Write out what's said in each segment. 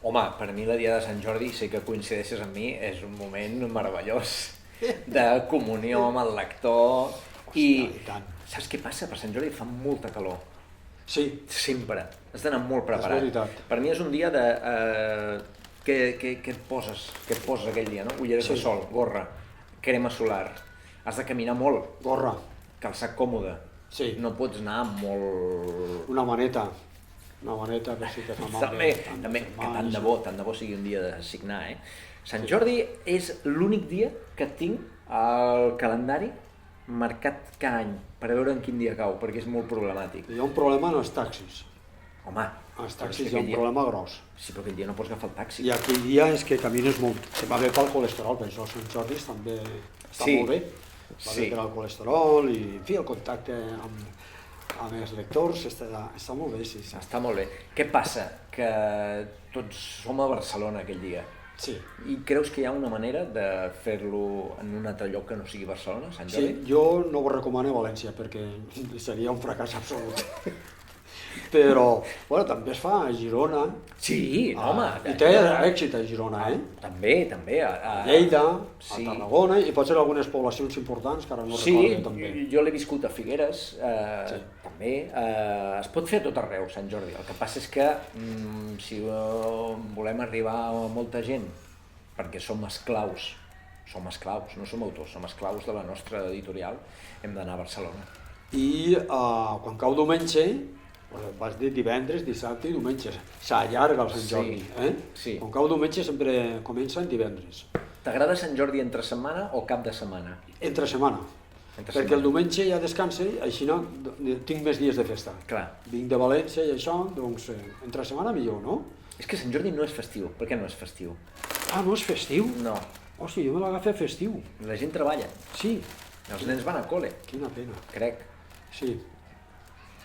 Home, per mi la dia de Sant Jordi, sé que coincideixes amb mi, és un moment meravellós de comunió amb el lector. Hòstia, i tant. Saps què passa? Per Sant Jordi fa molta calor. Sí, Sempre. Has d'anar molt preparat. És veritat. Per mi és un dia de... què et poses? Què et poses aquell dia, no? Ulleres de sol, gorra, crema solar. Has de caminar molt, gorra, calçat còmode. Sí. No pots anar molt... una maneta per si te fa mal. També, que tant de bo sigui un dia de signar, Sant Jordi és l'únic dia que tinc al calendari marcat cada any per veure en quin dia cau, perquè és molt problemàtic. Hi ha un problema en els taxis. Home, Els taxis hi ha un problema gros. Sí, però aquell dia no pots agafar el taxi. I aquell dia és que camines molt. Que va bé pel colesterol, per això els Sant Jordis també està Sí. molt bé. Va bé per al colesterol i, en fi, el contacte amb els lectors està molt bé, sí. Està molt bé. Què passa? Que tots som a Barcelona aquell dia. Sí. I creus que hi ha una manera de fer-lo en un altre lloc que no sigui Barcelona, Sant Sí, Jordi? jo no ho recomano a València perquè seria un fracàs absolut. Però, bueno, també es fa a Girona. Sí, home. I té èxit a Girona, També. A Lleida, sí. a Tarragona i potser algunes poblacions importants que ara no Sí, recordo també. jo l'he viscut a Figueres, Sí. també. Es pot fer a tot arreu, Sant Jordi. El que passa és que si volem arribar a molta gent, perquè som esclaus, no som autors, som esclaus de la nostra editorial, hem d'anar a Barcelona. I quan cau diumenge, vas dir divendres, dissabte i diumenge, s'allarga el Sant Jordi, Sí. Quan cau diumenge sempre comença en divendres. T'agrada Sant Jordi entre setmana o cap de setmana? Entre setmana. Perquè el diumenge ja descanse, així no, tinc més dies de festa. Clar. Vinc de València i això, doncs entre setmana millor, no? És que Sant Jordi no és festiu. Per què no és festiu? Ah, no és festiu? No. Hòstia, jo me l'agafé festiu. La gent treballa. Sí, Els nens van a col·le, quina pena. crec. Sí.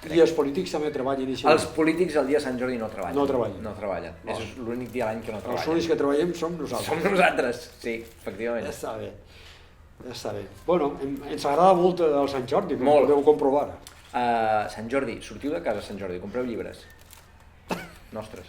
I els polítics també treballen així. Els polítics el dia de Sant Jordi no treballen. No treballen. No treballen. És l'únic dia a l'any que no Els treballen. únics que treballem som nosaltres. Som nosaltres, sí, efectivament. Ja està bé. Ja està bé. Bueno, ens agrada molt el Sant Jordi, com Molt. podeu comprovar. Sant Jordi, sortiu de casa Sant Jordi, compreu llibres. Nostres.